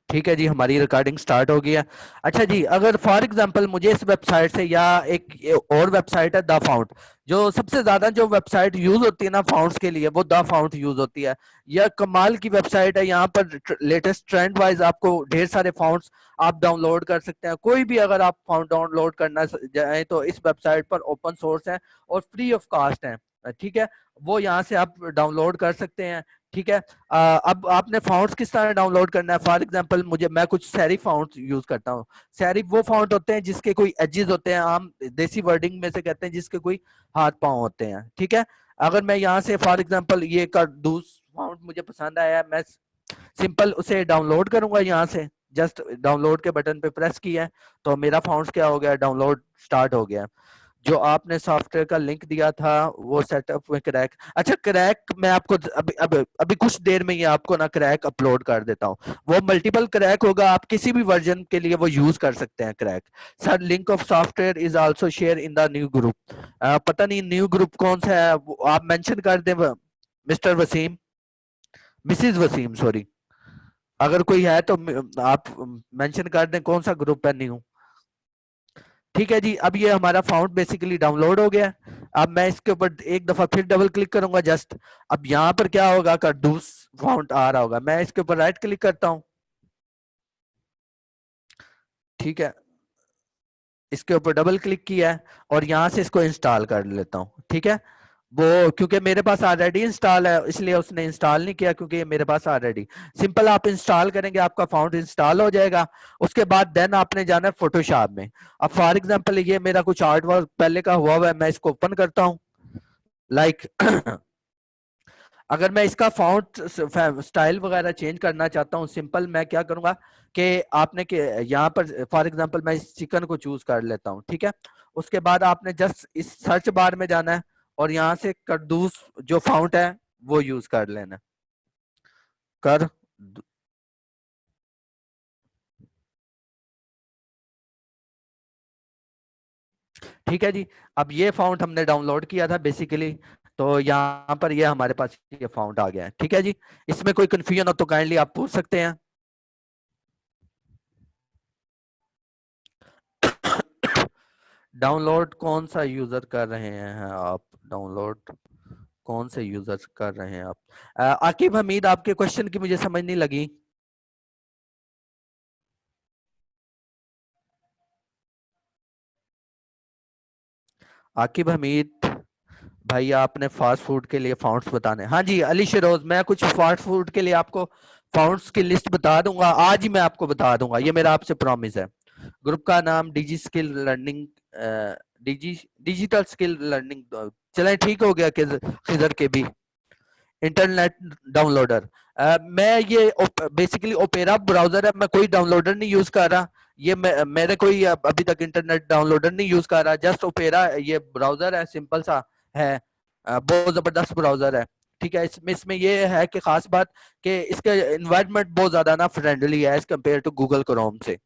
ठीक है जी, हमारी रिकॉर्डिंग स्टार्ट हो गई है। अच्छा जी, अगर फॉर एग्जांपल मुझे इस वेबसाइट से या एक और वेबसाइट है द फाउंड, जो सबसे ज्यादा जो वेबसाइट यूज होती है ना फाउंड्स के लिए, वो द फाउंड यूज होती है। यह कमाल की वेबसाइट है, यहाँ पर लेटेस्ट ट्रेंड वाइज आपको ढेर सारे फाउंड्स आप डाउनलोड कर सकते हैं। कोई भी अगर आप फाउंड डाउनलोड करना चाहें तो इस वेबसाइट पर ओपन सोर्स है और फ्री ऑफ कास्ट है। ठीक है, वो यहाँ से आप डाउनलोड कर सकते हैं। ठीक है, अब आपने फाउंड्स किस तरह डाउनलोड करना है। फॉर एग्जांपल मैं कुछ सेरिफ फाउंड्स यूज करता हूँ। सेरिफ वो फाउंड होते हैं जिसके कोई एजेस होते हैं, आम देसी वर्डिंग में से कहते हैं जिसके कोई हाथ पांव होते हैं। ठीक है, अगर मैं यहाँ से फॉर एग्जांपल ये दूस फाउंड मुझे पसंद आया, मैं सिंपल उसे डाउनलोड करूंगा यहाँ से। जस्ट डाउनलोड के बटन पे प्रेस किया है तो मेरा फाउंड्स क्या हो गया, डाउनलोड स्टार्ट हो गया। जो आपने सॉफ्टवेयर का लिंक दिया था वो सेटअप में क्रैक, अच्छा क्रैक मैं आपको अभी कुछ देर में ही आपको ना क्रैक अपलोड कर देता हूँ। वो मल्टीपल क्रैक होगा, आप किसी भी वर्जन के लिए वो यूज कर सकते हैं crack. Sir link of software is also share in the new group. पता नहीं न्यू ग्रुप कौन सा है, आप मेंशन कर दें Mr Wasim, Mrs Wasim sorry. अगर कोई है तो आप मेंशन कर दें कौन सा ग्रुप है न्यू। ठीक है जी, अब ये हमारा फाउंड बेसिकली डाउनलोड हो गया। अब मैं इसके ऊपर एक दफा फिर डबल क्लिक करूंगा जस्ट। अब यहाँ पर क्या होगा, कद्दूस फाउंड आ रहा होगा। मैं इसके ऊपर राइट क्लिक करता हूँ। ठीक है, इसके ऊपर डबल क्लिक किया है और यहाँ से इसको इंस्टॉल कर लेता हूँ। ठीक है, वो क्योंकि मेरे पास ऑलरेडी इंस्टॉल है इसलिए उसने इंस्टॉल नहीं किया, क्योंकि ये मेरे पास ऑलरेडी। सिंपल आप इंस्टॉल करेंगे आपका फाउंड इंस्टॉल हो जाएगा। उसके बाद देन आपने जाना है फोटोशॉप में। अब फॉर एग्जांपल ये मेरा कुछ आर्ट वर्क पहले का हुआ है, मैं इसको ओपन करता हूँ। लाइक अगर मैं इसका फॉन्ट स्टाइल वगैरह चेंज करना चाहता हूँ, सिंपल मैं क्या करूंगा कि आपने के यहाँ पर फॉर एग्जांपल मैं इस चिकन को चूज कर लेता हूँ। ठीक है, उसके बाद आपने जस्ट इस सर्च बार में जाना है और यहाँ से कद्दूस जो फाउंट है वो यूज कर लेना है। कर ठीक है जी, अब ये फाउंट हमने डाउनलोड किया था बेसिकली, तो यहाँ पर ये हमारे पास ये फाउंट आ गया है। ठीक है जी, इसमें कोई कंफ्यूजन हो तो काइंडली आप पूछ सकते हैं। डाउनलोड कौन सा यूजर कर रहे हैं आप, डाउनलोड कौन से यूजर कर रहे हैं आप। आकिब हमीद, आपके क्वेश्चन की मुझे समझ नहीं लगी। आकिब हमीद भाई, आपने फास्ट फूड के लिए फाउंड्स बताने। हाँ जी अली शरोज, मैं कुछ फास्ट फूड के लिए आपको फाउंड्स की लिस्ट बता दूंगा, आज ही मैं आपको बता दूंगा, ये मेरा आपसे प्रॉमिस है। ग्रुप का नाम डिजी स्किल लर्निंग, डिजी डिजिटल स्किल लर्निंग। चले ठीक हो गया, खिजर के भी इंटरनेट डाउनलोडर। मैं ये बेसिकली ओपेरा ब्राउजर है, मैं कोई डाउनलोडर नहीं यूज कर रहा। ये मेरे कोई अभी तक इंटरनेट डाउनलोडर नहीं यूज कर रहा, जस्ट ओपेरा ये ब्राउजर है, सिंपल सा है। बहुत जबरदस्त ब्राउजर है। ठीक है, इसमें ये है कि खास बात कि इसका इन्वायरमेंट बहुत ज्यादा ना फ्रेंडली है as compared to Google Chrome से।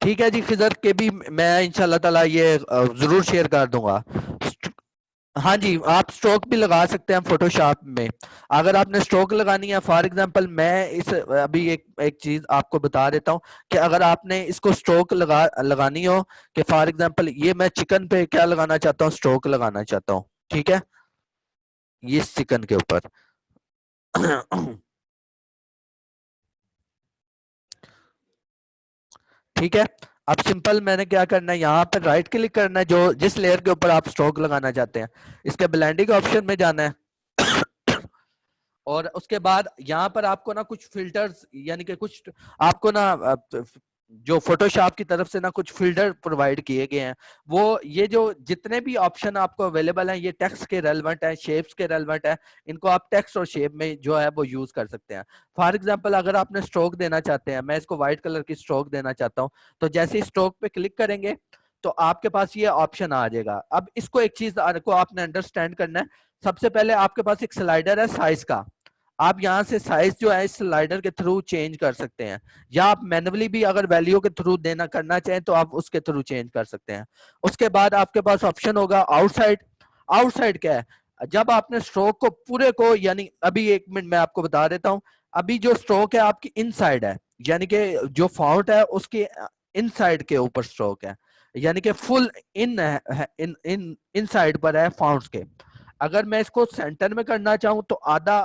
ठीक है जी, खिजर के भी मैं इंशाल्लाह ताला ये जरूर शेयर कर दूंगा। हाँ जी, आप स्ट्रोक भी लगा सकते हैं फोटोशॉप में। अगर आपने स्ट्रोक लगानी है, फॉर एग्जांपल मैं इस अभी एक एक चीज आपको बता देता हूँ कि अगर आपने इसको स्ट्रोक लगानी हो, कि फॉर एग्जांपल ये मैं चिकन पे क्या लगाना चाहता हूँ, स्ट्रोक लगाना चाहता हूँ। ठीक है, ये इस चिकन के ऊपर ठीक है, अब सिंपल मैंने क्या करना है, यहाँ पर राइट क्लिक करना है जो जिस लेयर के ऊपर आप स्ट्रोक लगाना चाहते हैं, इसके ब्लेंडिंग ऑप्शन में जाना है। और उसके बाद यहाँ पर आपको ना कुछ फिल्टर्स, यानी कि कुछ आपको ना जो फोटोशॉप की तरफ से ना कुछ फिल्टर प्रोवाइड किए गए हैं। वो ये जो जितने भी ऑप्शन आपको अवेलेबल हैं, ये टेक्स्ट के रेलेवेंट है, शेप्स के रेलेवेंट है। इनको आप टेक्स्ट और शेप में जो है वो यूज कर सकते हैं। फॉर एग्जांपल अगर आपने स्ट्रोक देना चाहते हैं, मैं इसको व्हाइट कलर की स्ट्रोक देना चाहता हूँ, तो जैसे ही स्ट्रोक पे क्लिक करेंगे तो आपके पास ये ऑप्शन आ जाएगा। अब इसको एक चीज को आपने अंडरस्टैंड करना है। सबसे पहले आपके पास एक स्लाइडर है साइज का, आप यहाँ से साइज जो है इस स्लाइडर के थ्रू चेंज कर सकते हैं, या आप मैन्युअली भी अगर वैल्यू के थ्रू देना करना चाहें तो आप उसके थ्रू चेंज कर सकते हैं। उसके बाद आपके पास ऑप्शन होगा आउटसाइड। आउटसाइड क्या है, जब आपने स्ट्रोक को पूरे को, यानी अभी 1 मिनट मैं आपको बता देता हूँ, अभी जो स्ट्रोक है आपकी इनसाइड है, यानी कि जो फाउंट है उसके इनसाइड के ऊपर स्ट्रोक है, यानी कि full in in in inside पर है फाउंट के। अगर मैं इसको सेंटर में करना चाहूँ तो आधा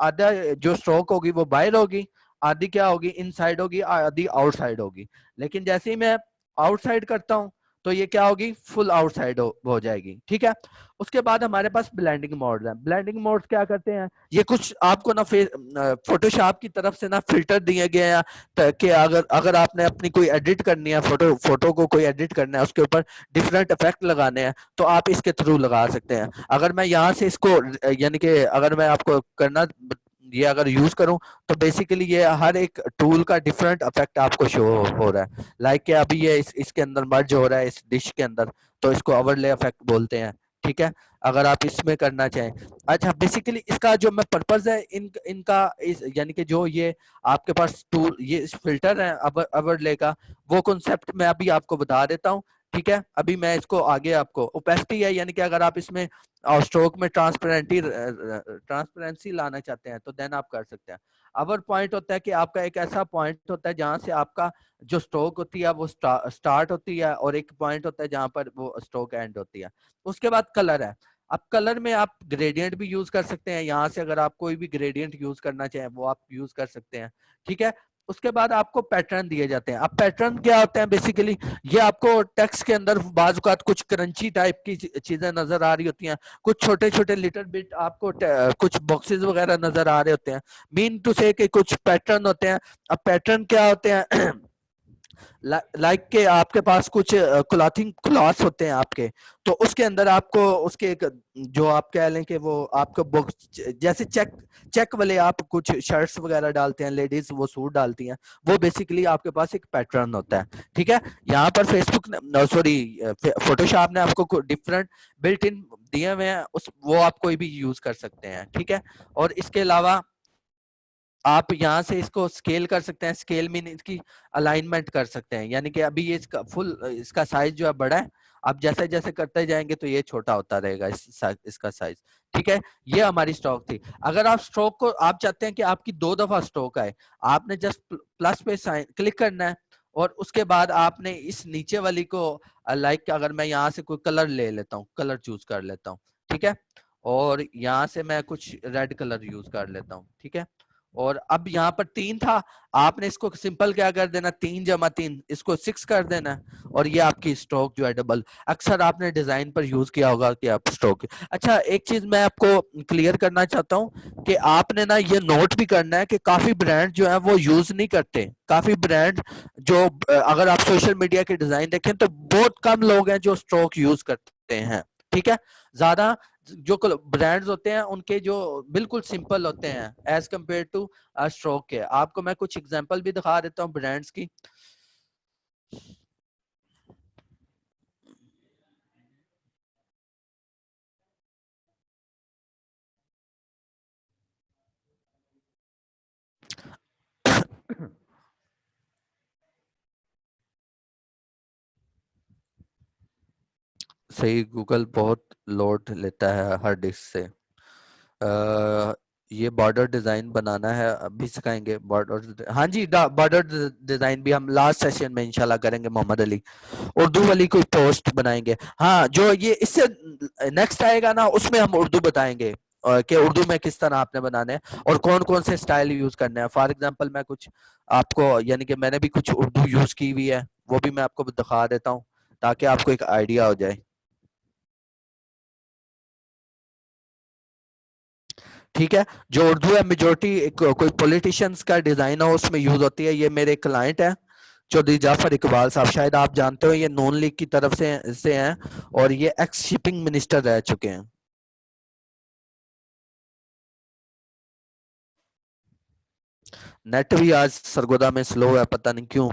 आधा जो स्ट्रोक होगी वो बाहर होगी, आधी क्या होगी, इनसाइड होगी, आधी आउटसाइड होगी। लेकिन जैसे ही मैं आउटसाइड करता हूँ तो ये क्या होगी, फुल आउटसाइड हो जाएगी। ठीक है, उसके बाद हमारे पास ब्लेंडिंग मोड है। ब्लेंडिंग मोड क्या करते हैं, ये कुछ आपको ना फोटोशॉप की तरफ से ना फिल्टर दिए गए हैं, ताकि अगर अगर आपने अपनी कोई एडिट करनी है, फोटो फोटो को कोई एडिट करना है, उसके ऊपर डिफरेंट इफेक्ट लगाने हैं, तो आप इसके थ्रू लगा सकते हैं। अगर मैं यहाँ से इसको, यानी कि अगर मैं आपको करना ये अगर यूज करूं तो बेसिकली ये हर एक टूल का डिफरेंट इफेक्ट आपको शो हो रहा है। लाइक कि अभी ये इसके अंदर मर्ज हो रहा है इस डिश के अंदर, तो इसको ओवरले इफेक्ट बोलते हैं। ठीक है, अगर आप इसमें करना चाहें। अच्छा, बेसिकली इसका जो मैं पर्पज है इनका यानी कि जो ये आपके पास टूल, ये फिल्टर है ओवरले का, वो कॉन्सेप्ट मैं अभी आपको बता देता हूँ। ठीक है, अभी मैं इसको आगे आपको, ओपेसिटी है यानी कि अगर आप इसमें और स्ट्रोक में ट्रांसपेरेंसी लाना चाहते हैं तो देन आप कर सकते हैं। अवर पॉइंट होता है कि आपका एक ऐसा पॉइंट होता है जहां से आपका जो स्ट्रोक होती है वो स्टार्ट होती है, और एक पॉइंट होता है जहां पर वो स्ट्रोक एंड होती है। उसके बाद कलर है। अब कलर में आप ग्रेडियंट भी यूज कर सकते हैं, यहाँ से अगर आप कोई भी ग्रेडियंट यूज करना चाहें वो आप यूज कर सकते हैं। ठीक है, उसके बाद आपको पैटर्न दिए जाते हैं। अब पैटर्न क्या होते हैं, बेसिकली ये आपको टेक्स्ट के अंदर बाजुकात कुछ क्रंची टाइप की चीजें नजर आ रही होती हैं, कुछ छोटे छोटे लिटिल बिट आपको कुछ बॉक्सेस वगैरह नजर आ रहे होते हैं। मीन टू से कि कुछ पैटर्न होते हैं। अब पैटर्न क्या होते हैं लाइक के आपके पास कुछ क्लॉथिंग क्लॉथ्स होते हैं आपके, तो उसके अंदर आपको उसके एक जो आप कह लें कि वो आपको बुक्स जैसे चेक चेक वाले आप कुछ शर्ट्स वगैरह डालते हैं, लेडीज वो सूट डालती हैं, वो बेसिकली आपके पास एक पैटर्न होता है। ठीक है, यहाँ पर फेसबुक ने, सॉरी, फोटोशॉप ने आपको डिफरेंट बिल्ट इन दिए हुए हैं, उस वो आप कोई भी यूज कर सकते हैं। ठीक है, और इसके अलावा आप यहाँ से इसको स्केल कर सकते हैं। स्केल मीन इसकी अलाइनमेंट कर सकते हैं, यानी कि अभी ये इसका फुल इसका साइज जो है बड़ा है, आप जैसे जैसे करते जाएंगे तो ये छोटा होता रहेगा इसका साइज। ठीक है, ये हमारी स्ट्रोक थी। अगर आप स्ट्रोक को आप चाहते हैं कि आपकी 2 दफा स्ट्रोक आए, आपने जस्ट प्लस पे साइन क्लिक करना है, और उसके बाद आपने इस नीचे वाली को लाइक अगर मैं यहाँ से कोई कलर ले लेता हूँ, कलर चूज कर लेता हूँ। ठीक है, और यहाँ से मैं कुछ रेड कलर यूज कर लेता हूँ। ठीक है, और अब यहाँ पर 3 था, आपने इसको सिंपल क्या कर देना, 3 × 3 इसको 6 कर देना, और ये आपकी स्ट्रोक जो है डबल। अक्सर आपने डिजाइन पर यूज किया होगा कि आप स्ट्रोक। अच्छा, एक चीज मैं आपको क्लियर करना चाहता हूँ कि आपने ना ये नोट भी करना है कि काफी ब्रांड जो है वो यूज नहीं करते। काफी ब्रांड जो अगर आप सोशल मीडिया के डिजाइन देखें तो बहुत कम लोग हैं जो स्ट्रोक यूज करते हैं। ठीक है, ज्यादा जो ब्रांड्स होते हैं उनके जो बिल्कुल सिंपल होते हैं एज कंपेयर टू स्ट्रोक के। आपको मैं कुछ एग्जांपल भी दिखा देता हूँ ब्रांड्स की। सही, गूगल बहुत लोड लेता है हार्ड डिस्क से। ये बॉर्डर डिजाइन बनाना है, अभी सिखाएंगे बॉर्डर। हाँ जी, बॉर्डर डिजाइन भी हम लास्ट सेशन में इंशाल्लाह करेंगे। मोहम्मद अली उर्दू वाली कोई पोस्ट बनाएंगे। हाँ, जो ये इससे नेक्स्ट आएगा ना उसमें हम उर्दू बताएंगे, कि उर्दू में किस तरह आपने बनाने हैं और कौन कौन से स्टाइल यूज करने हैं। फॉर एग्जांपल मैं कुछ आपको, यानी कि मैंने भी कुछ उर्दू यूज की हुई है, वो भी मैं आपको दिखा देता हूँ ताकि आपको एक आइडिया हो जाए। ठीक है, जो उर्दू है मेजोरिटी कोई पॉलिटिशियंस का डिजाइन हो उसमें यूज होती है। ये मेरे क्लाइंट है चौधरी जाफर इकबाल साहब, शायद आप जानते हो, ये नून लीग की तरफ से हैं, और ये एक्स शिपिंग मिनिस्टर रह चुके हैं। नेट भी आज सरगोदा में स्लो है, पता नहीं क्यों।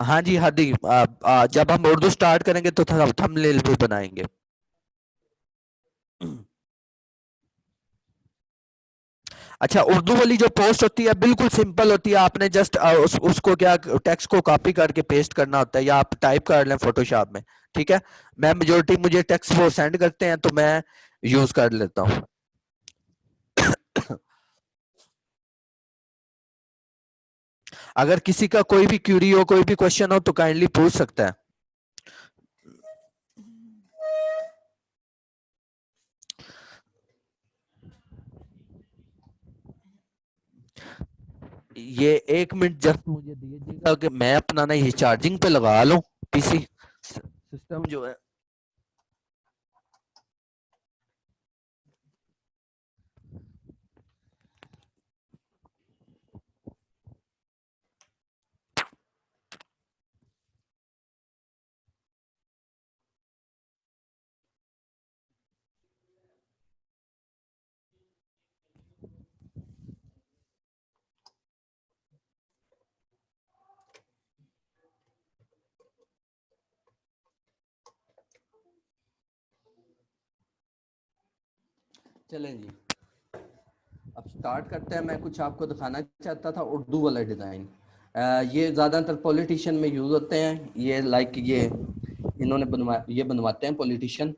हाँ जी हादी, जब हम उर्दू स्टार्ट करेंगे तो थंबनेल भी बनाएंगे। अच्छा, उर्दू वाली जो पोस्ट होती है बिल्कुल सिंपल होती है, आपने जस्ट उसको क्या टेक्स्ट को कॉपी करके पेस्ट करना होता है, या आप टाइप कर लें फोटोशॉप में। ठीक है, मैं मेजोरिटी मुझे टेक्स्ट वो सेंड करते हैं तो मैं यूज कर लेता हूँ। अगर किसी का कोई भी क्यूरी हो, कोई भी क्वेश्चन हो तो काइंडली पूछ सकता है। ये 1 मिनट जस्ट मुझे दीजिएगा कि मैं अपना ना ये चार्जिंग पे लगा लूं, पीसी सिस्टम जो है। चलें जी, अब स्टार्ट करते हैं। मैं कुछ आपको दिखाना चाहता था उर्दू वाला डिज़ाइन। ये ज़्यादातर पॉलिटिशियन में यूज़ होते हैं, ये लाइक ये इन्होंने बनवाते हैं पॉलिटिशियन।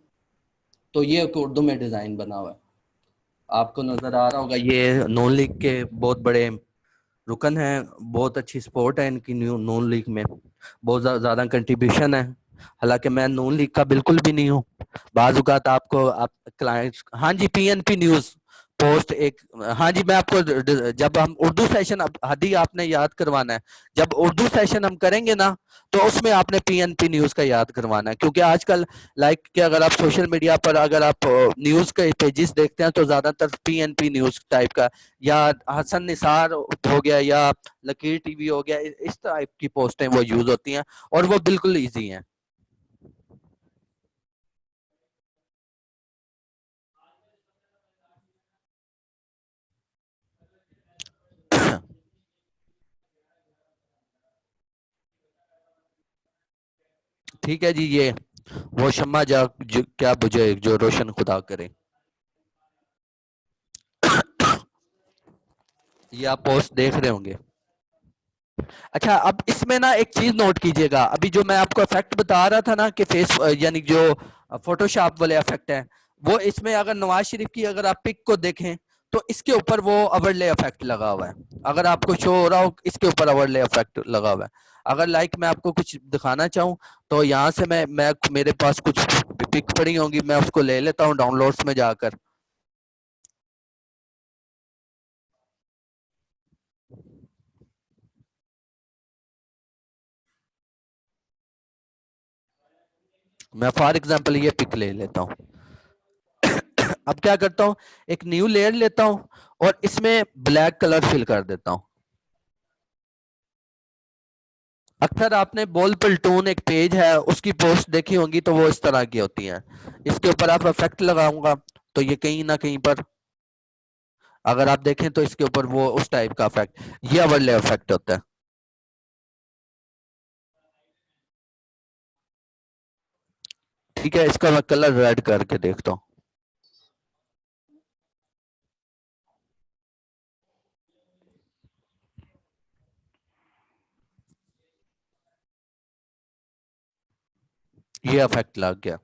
तो ये एक उर्दू में डिज़ाइन बना हुआ है, आपको नज़र आ रहा होगा। ये नून लीग के बहुत बड़े रुकन है, बहुत अच्छी सपोर्ट है इनकी नून लीग में, बहुत ज़्यादा कंट्रीब्यूशन है। हालांकि मैं नून लीग का बिल्कुल भी नहीं हूँ। बाज़ औक़ात आपको आप क्लाइंट्स, हाँ जी, पीएनपी न्यूज़ पोस्ट एक, हाँ जी, मैं आपको जब हम उर्दू सेशन, अब हदी आपने याद करवाना है, जब उर्दू सेशन हम करेंगे ना तो उसमें आपने पीएनपी न्यूज़ का याद करवाना है, क्योंकि आजकल लाइक कि अगर आप सोशल मीडिया पर अगर आप न्यूज़ के पेजेस देखते हैं तो ज़्यादातर पीएनपी न्यूज़ टाइप का, या हसन निसार हो गया, या लकीर टीवी हो गया, इस टाइप की पोस्टें वो यूज होती हैं और वो बिल्कुल इजी हैं। ठीक है जी, ये वो शम्मा जा जो क्या बुझे जो रोशन खुदा करे, ये आप पोस्ट देख रहे होंगे। अच्छा, अब इसमें ना एक चीज नोट कीजिएगा, अभी जो मैं आपको इफेक्ट बता रहा था ना कि फेस यानी जो फोटोशॉप वाले इफेक्ट हैं, वो इसमें अगर नवाज शरीफ की अगर आप पिक को देखें तो इसके ऊपर वो ओवरले इफेक्ट लगा हुआ है। अगर आपको शो हो रहा हो, इसके ऊपर ओवरले इफेक्ट लगा हुआ है। अगर लाइक मैं आपको कुछ दिखाना चाहूँ तो यहाँ से मैं मेरे पास कुछ पिक पड़ी होंगी, मैं उसको ले लेता हूँ डाउनलोड्स में जाकर। मैं फॉर एग्जांपल ये पिक ले लेता हूँ। अब क्या करता हूँ, एक न्यू लेयर लेता हूँ और इसमें ब्लैक कलर फिल कर देता हूँ। अक्सर आपने बोल पलटून एक पेज है उसकी पोस्ट देखी होंगी, तो वो इस तरह की होती है। इसके ऊपर आप इफेक्ट लगाऊंगा तो ये कहीं ना कहीं पर अगर आप देखें तो इसके ऊपर वो उस टाइप का इफेक्ट, ये ओवरले इफेक्ट होता है। ठीक है, इसका मैं कलर रेड करके देखता हूँ। ये इफेक्ट लग गया।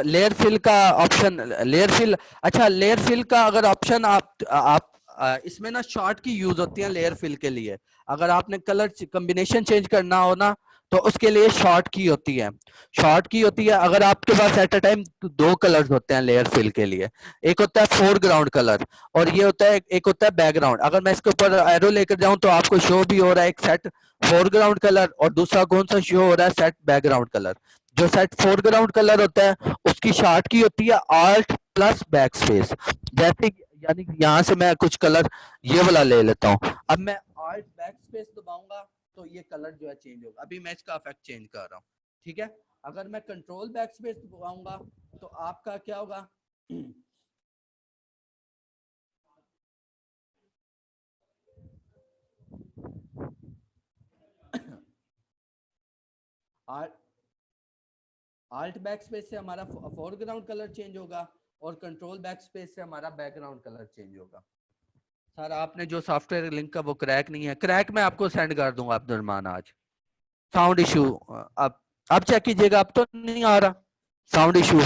लेयर फिल का ऑप्शन, लेयर फिल, अच्छा लेयर फिल का अगर ऑप्शन आप इसमें ना शॉर्ट की यूज होती है लेयर फिल के लिए। अगर आपने कलर कॉम्बिनेशन चेंज करना हो ना तो उसके लिए शॉर्ट की होती है। शॉर्ट की होती है, अगर आपके पास एट अ टाइम दो कलर्स होते हैं लेयर फिल के लिए, एक होता है फोरग्राउंड कलर और ये होता है एक होता है बैकग्राउंड। अगर मैं इसके ऊपर एरो लेकर जाऊं तो आपको शो भी हो रहा है एक सेट फोरग्राउंड कलर और दूसरा कौन सा शो हो रहा है, सेट बैकग्राउंड कलर। जो सेट फोरग्राउंड कलर होता है उसकी शार्ट की होती है आल्ट प्लस बैक स्पेस। जैसे यानी कि यहाँ से मैं कुछ कलर ये वाला ले लेता हूँ, अब मैं आल्ट बैक स्पेस दबाऊंगा तो ये कलर जो है चेंज होगा। अभी मैं इसका इफेक्ट चेंज कर रहा हूँ। ठीक है, अगर मैं कंट्रोल बैक स्पेस दबाऊंगा तो आपका क्या होगा, आल्ट बैक स्पेस से हमारा फोरग्राउंड कलर चेंज होगा और कंट्रोल बैक स्पेस से हमारा बैकग्राउंड कलर चेंज होगा। सर आपने जो सॉफ्टवेयर लिंक का वो क्रैक नहीं है, क्रैक मैं आपको सेंड कर दूंगा अब्दुलरमान आज। साउंड इशू अब चेक कीजिएगा, अब तो नहीं आ रहा साउंड इशू।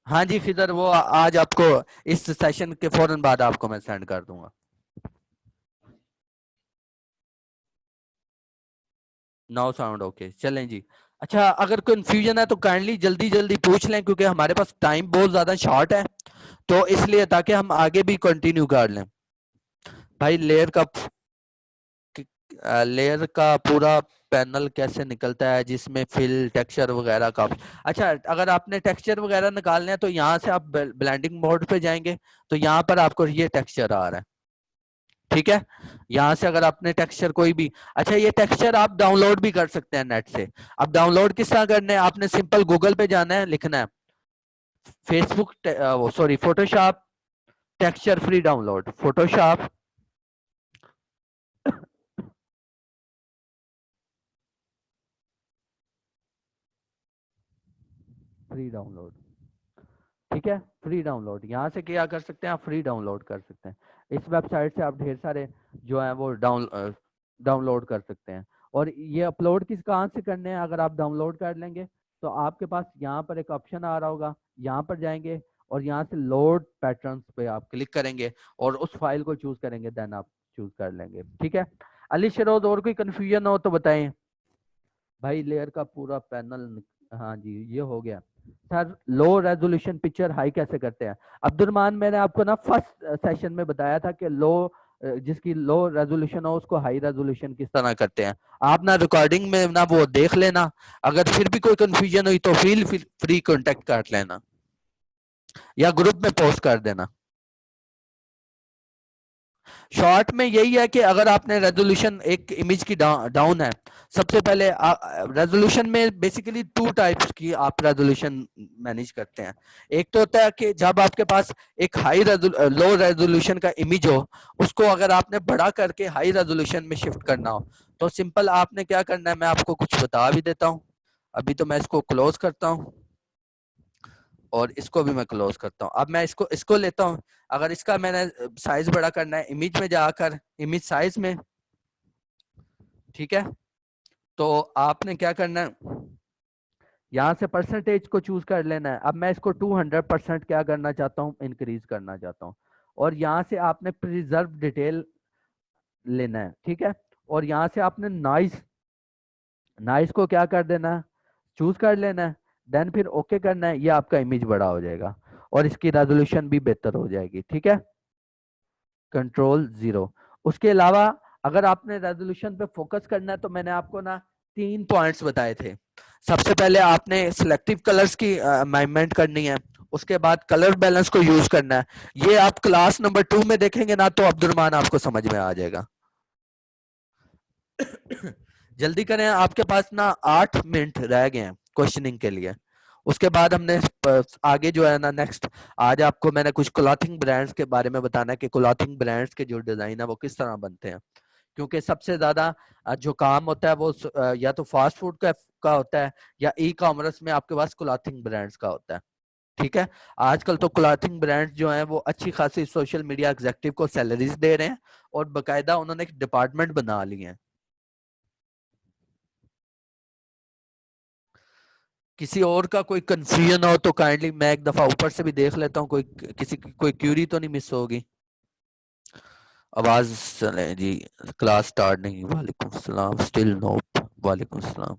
हाँ जी फिदर, वो आज आपको इस सेशन के फौरन बाद आपको मैं सेंड कर दूंगा। नो साउंड ओके, चलें जी। अच्छा अगर कंफ्यूजन है तो काइंडली जल्दी जल्दी पूछ लें, क्योंकि हमारे पास टाइम बहुत ज्यादा शॉर्ट है, तो इसलिए ताकि हम आगे भी कंटिन्यू कर लें। भाई लेयर का पूरा पैनल कैसे निकलता है जिसमें फिल टेक्सचर वगैरह का। अच्छा अगर आपने टेक्सचर वगैरह निकालने हैं तो यहाँ से आप ब्लेंडिंग मोड पे जाएंगे, तो यहाँ पर आपको ये टेक्सचर आ रहा है, ठीक है। यहाँ से अगर आपने टेक्सचर कोई भी, अच्छा ये टेक्सचर आप डाउनलोड भी कर सकते हैं नेट से। अब डाउनलोड किस तरह करना है, आपने सिंपल गूगल पे जाना है, लिखना है फेसबुक वो sorry Photoshop texture free download, Photoshop free download, ठीक है। फ्री डाउनलोड यहाँ से क्या कर सकते हैं, आप फ्री डाउनलोड कर सकते हैं। इस वेबसाइट से आप ढेर सारे जो है वो डाउनलोड कर सकते हैं। और ये अपलोड किस कहाँ से करने हैं, अगर आप डाउनलोड कर लेंगे तो आपके पास यहाँ पर एक ऑप्शन आ रहा होगा, यहाँ पर जाएंगे और यहाँ से लोड पैटर्न्स पे आप क्लिक करेंगे और उस फाइल को चूज करेंगे, देन आप चूज कर लेंगे, ठीक है। अली शरोज और कोई कंफ्यूजन हो तो बताएं। भाई लेयर का पूरा पैनल, हाँ जी ये हो गया। Sir low resolution picture high कैसे करते हैं, अब्दुलरमान मैंने आपको ना फर्स्ट सेशन में बताया था कि लो जिसकी लो रेजोल्यूशन हो उसको हाई रेजोल्यूशन किस तरह करते हैं। आप ना रिकॉर्डिंग में ना वो देख लेना, अगर फिर भी कोई कंफ्यूजन हुई तो फील फ्री कांटेक्ट कर लेना या ग्रुप में पोस्ट कर देना। शॉर्ट में यही है कि अगर आपने रेजोल्यूशन एक इमेज की डाउन है, सबसे पहले रेजोल्यूशन में बेसिकली टू टाइप्स की आप रेजोल्यूशन मैनेज करते हैं। एक तो होता है कि जब आपके पास एक लो रेजोल्यूशन का इमेज हो, उसको अगर आपने बड़ा करके हाई रेजोल्यूशन में शिफ्ट करना हो, तो सिंपल आपने क्या करना है, मैं आपको कुछ बता भी देता हूँ। अभी तो मैं इसको क्लोज करता हूँ और इसको भी मैं क्लोज करता हूँ। अब मैं इसको इसको लेता हूँ, अगर इसका मैंने साइज बड़ा करना है, इमेज में जाकर इमेज साइज में, ठीक है। तो आपने क्या करना है, यहाँ से परसेंटेज को चूज कर लेना है। अब मैं इसको 200% क्या करना चाहता हूँ, इंक्रीज करना चाहता हूँ। और यहाँ से आपने प्रिजर्व डिटेल लेना है, ठीक है। और यहाँ से आपने नॉइस नॉइस को क्या कर देना है, चूज कर लेना है। देन फिर ओके करना है, ये आपका इमेज बड़ा हो जाएगा और इसकी रेजोल्यूशन भी बेहतर हो जाएगी, ठीक है। Control zero. उसके अलावा अगर आपने रेजोल्यूशन पे फोकस करना है तो मैंने आपको ना 3 पॉइंट्स बताए थे। सबसे पहले आपने सिलेक्टिव कलर्स की अमेंडमेंट करनी है, उसके बाद कलर बैलेंस को यूज करना है। ये आप क्लास नंबर 2 में देखेंगे ना तो अब्दुलरमान आपको समझ में आ जाएगा। जल्दी करें, आपके पास ना 8 मिनट रह गए हैं क्वेश्चनिंग के लिए। उसके बाद हमने आगे जो है ना नेक्स्ट, आज आपको मैंने कुछ क्लॉथिंग ब्रांड्स के बारे में बताना है कि क्लॉथिंग ब्रांड्स के जो डिजाइन है वो किस तरह बनते हैं। क्योंकि सबसे ज्यादा जो काम होता है वो या तो फास्ट फूड का होता है या ई कॉमर्स में आपके पास क्लॉथिंग ब्रांड्स का होता है, ठीक है। आजकल तो क्लॉथिंग ब्रांड्स जो हैं वो अच्छी खासी सोशल मीडिया एग्जेक्टिव को सैलरीज दे रहे हैं और बकायदा उन्होंने एक डिपार्टमेंट बना लिए हैं। किसी और का कोई कंफ्यूजन हो तो काइंडली मैं एक दफा ऊपर से भी देख लेता हूँ, कोई किसी की कोई क्यूरी तो नहीं मिस होगी। आवाज चले जी, क्लास स्टार्ट नहीं, वालेकुम सलाम, स्टिल नो, वालेकुम सलाम।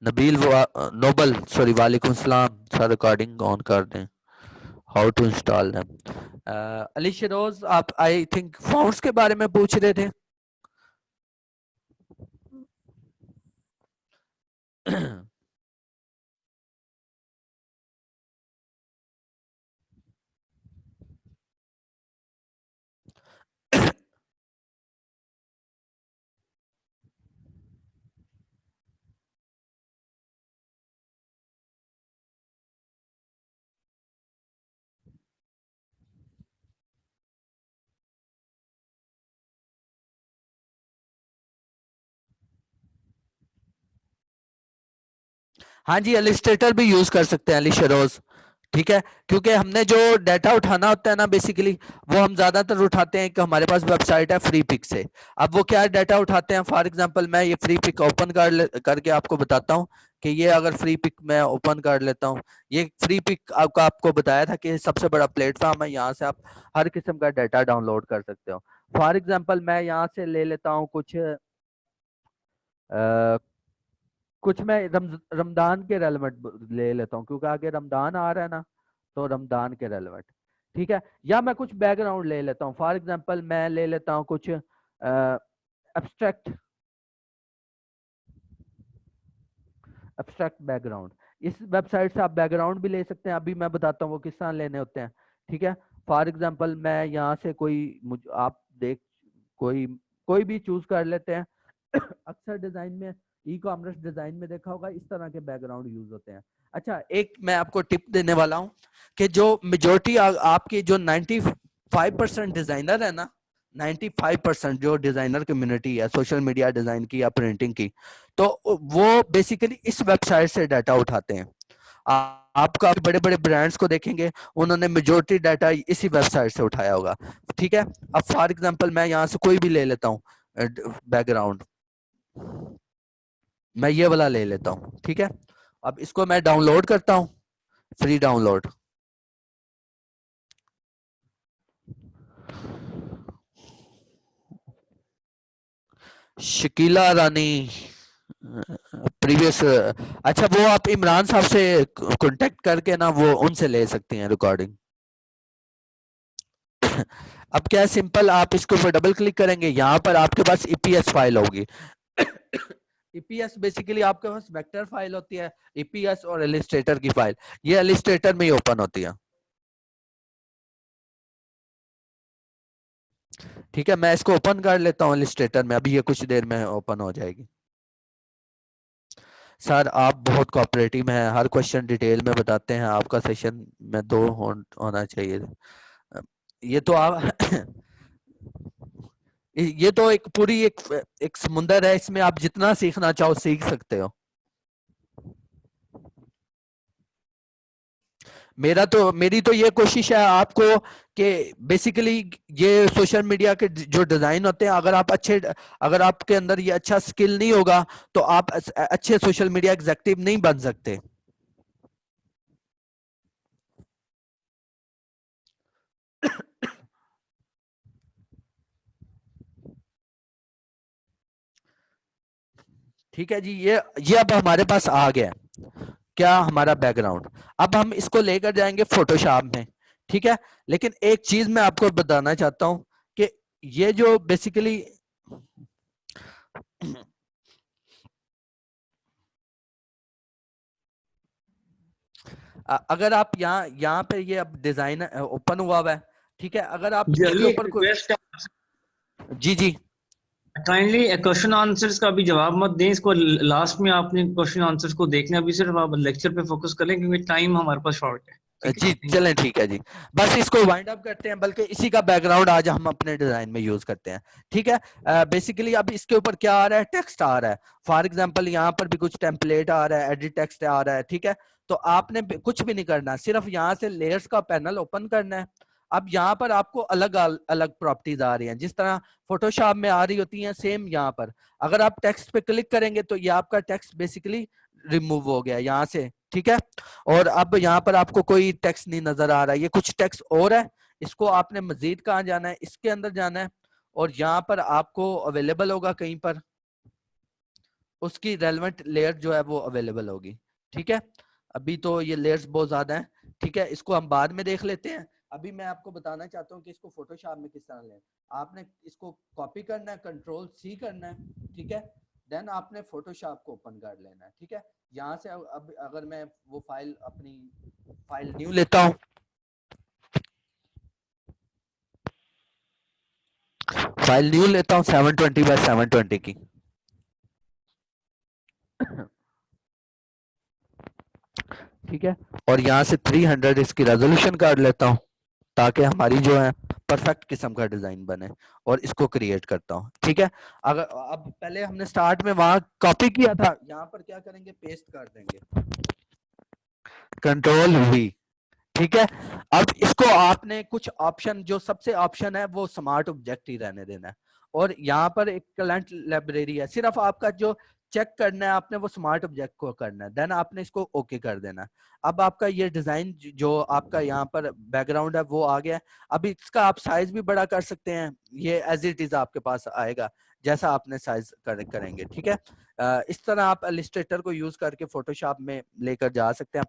नबील नोबल सॉरी, वालेकुम सलाम सर, रिकॉर्डिंग ऑन कर दें, how to install them. Ali Sharoz आप आई थिंक फाउंड्स के बारे में पूछ रहे थे। हाँ जी, एलिस्ट्रेटर भी यूज कर सकते हैं, एलिशरोज, ठीक है, क्योंकि हमने जो डाटा उठाना होता है ना बेसिकली, वो हम ज्यादातर उठाते हैं कि हमारे पास वेबसाइट है फ्री पिक से। अब वो क्या डाटा उठाते हैं, फॉर एग्जांपल मैं ये फ्री पिक ओपन करके आपको बताता हूँ कि ये अगर फ्री पिक मैं ओपन कर लेता हूँ, ये फ्री पिक आपको बताया था कि सबसे बड़ा प्लेटफॉर्म है, यहाँ से आप हर किस्म का डाटा डाउनलोड कर सकते हो। फॉर एग्जाम्पल मैं यहाँ से ले लेता हूँ कुछ मैं रमदान के रेलेवेंट ले लेता हूँ, क्योंकि आगे रमदान आ रहा है ना, तो रमदान के रेलेवेंट, ठीक है। या मैं कुछ बैकग्राउंड ले लेता हूँ, फॉर एग्जांपल मैं ले लेता हूँ कुछ एब्स्ट्रैक्ट एब्स्ट्रैक्ट बैकग्राउंड। इस वेबसाइट से आप बैकग्राउंड भी ले सकते हैं, अभी मैं बताता हूँ वो किस तरह लेने होते हैं, ठीक है। फॉर एग्जांपल मैं यहाँ से आप देख कोई कोई भी चूज कर लेते हैं। अक्सर डिजाइन में, ई कॉमर्स डिजाइन में देखा होगा इस तरह के बैकग्राउंड यूज होते हैं। अच्छा, एक मैं आपको टिप देने वाला हूँ कि जो मेजोरिटी आपकी जो 95% डिजाइनर है ना, 95% जो डिजाइनर कम्युनिटी है सोशल मीडिया डिजाइन की या प्रिंटिंग की, तो वो बेसिकली इस वेबसाइट से डाटा उठाते हैं। आपका बड़े बड़े ब्रांड्स को देखेंगे, उन्होंने मेजोरिटी डाटा इसी वेबसाइट से उठाया होगा, ठीक है। अब फॉर एग्जांपल मैं यहाँ से कोई भी ले लेता हूँ बैकग्राउंड, मैं ये वाला ले लेता हूँ, ठीक है। अब इसको मैं डाउनलोड करता हूँ, फ्री डाउनलोड। शकीला रानी प्रीवियस, अच्छा वो आप इमरान साहब से कांटेक्ट करके ना वो उनसे ले सकती हैं रिकॉर्डिंग। अब क्या है, सिंपल आप इसके ऊपर डबल क्लिक करेंगे, यहाँ पर आपके पास ईपीएस फाइल होगी। ईपीएस बेसिकली आपके पास वेक्टर फाइल होती है, ईपीएस और इलिस्ट्रेटर की फाइल, ये इलिस्ट्रेटर में ही ओपन होती है, ठीक है। मैं इसको ओपन कर लेता हूँ इलिस्ट्रेटर में, अभी ये कुछ देर में ओपन हो जाएगी। सर आप बहुत कोऑपरेटिव हैं, हर क्वेश्चन डिटेल में बताते हैं, आपका सेशन में होना चाहिए। ये तो आप ये तो एक पूरी एक समुंदर है, इसमें आप जितना सीखना चाहो सीख सकते हो। मेरी तो ये कोशिश है आपको कि बेसिकली ये सोशल मीडिया के जो डिजाइन होते हैं, अगर आपके अंदर ये अच्छा स्किल नहीं होगा तो आप अच्छे सोशल मीडिया एग्जेक्टिव नहीं बन सकते। ठीक है जी, ये अब हमारे पास आ गया क्या हमारा बैकग्राउंड। अब हम इसको लेकर जाएंगे फोटोशॉप में, ठीक है। लेकिन एक चीज मैं आपको बताना चाहता हूं कि ये जो बेसिकली अगर आप यहाँ पे ये अब डिजाइन ओपन हुआ है, ठीक है, अगर आप जी इसके अभी एक ऊपर कोई, रिक्वेस्ट है, जी जी काइंडली क्वेश्चन आंसर्स का भी जवाब मत दें, इसको लास्ट में आपने क्वेश्चन आंसर्स को देखना, अभी सिर्फ आप लेक्चर पे फोकस करें क्योंकि टाइम हमारे पास शॉर्ट है। ठीक है, जी थैंक यू। चलें, ठीक है जी। बस इसको वाइंड अप करते हैं, बल्कि इसी का बैकग्राउंड आज हम अपने डिजाइन में यूज करते हैं, ठीक है। बेसिकली अब इसके ऊपर क्या आ रहा है, टेक्स्ट आ रहा है। फॉर एग्जांपल यहाँ पर भी कुछ टेम्पलेट आ रहा है, एडिट टेक्स्ट आ रहा है, ठीक है। तो आपने कुछ भी नहीं करना, सिर्फ यहाँ से लेयर्स का पैनल ओपन करना है। अब यहाँ पर आपको अलग अलग प्रॉपर्टीज आ रही हैं, जिस तरह फोटोशॉप में आ रही होती हैं, सेम यहाँ पर अगर आप टेक्स्ट पे क्लिक करेंगे तो ये आपका टेक्स्ट बेसिकली रिमूव हो गया यहाँ से, ठीक है। और अब यहाँ पर आपको कोई टेक्स्ट नहीं नजर आ रहा है, ये कुछ टेक्स्ट और है, इसको आपने मजीद कहाँ जाना है, इसके अंदर जाना है, और यहाँ पर आपको अवेलेबल होगा कहीं पर, उसकी रेलेवेंट लेयर जो है वो अवेलेबल होगी, ठीक है। अभी तो ये लेयर्स बहुत ज्यादा हैं, ठीक है, इसको हम बाद में देख लेते हैं। अभी मैं आपको बताना चाहता हूँ कि इसको फोटोशॉप में किस तरह लें। आपने इसको कॉपी करना है, कंट्रोल सी करना है, ठीक है। देन आपने फोटोशॉप को ओपन कर लेना है, ठीक है। यहाँ से अब अगर मैं वो फाइल अपनी फाइल न्यू लेता हूँ, फाइल न्यू लेता हूँ 720 बाय 720 की, ठीक है। और यहाँ से 300 इसकी रेजोल्यूशन कर लेता हूँ, ताकि हमारी जो है परफेक्ट किस्म का डिजाइन बने, और इसको क्रिएट करता हूँ। ठीक है, अगर अब पहले हमने स्टार्ट में वहां कॉपी किया था, यहाँ पर क्या करेंगे, पेस्ट कर देंगे, कंट्रोल वी। ठीक है, अब इसको आपने कुछ ऑप्शन, जो सबसे ऑप्शन है वो स्मार्ट ऑब्जेक्ट ही रहने देना है, और यहाँ पर एक क्लाइंट लाइब्रेरी है, सिर्फ आपका जो चेक करना है आपने वो स्मार्ट ऑब्जेक्ट को करना है, देन आपने इसको ओके कर देना है। अब आपका ये डिजाइन जो आपका यहाँ पर बैकग्राउंड है वो आ गया है। अभी इसका आप साइज भी बड़ा कर सकते हैं, ये एज इट इज आपके पास आएगा जैसा आपने साइज करेंगे। ठीक है, इस तरह आप इलस्ट्रेटर को यूज करके फोटोशॉप में लेकर जा सकते हैं।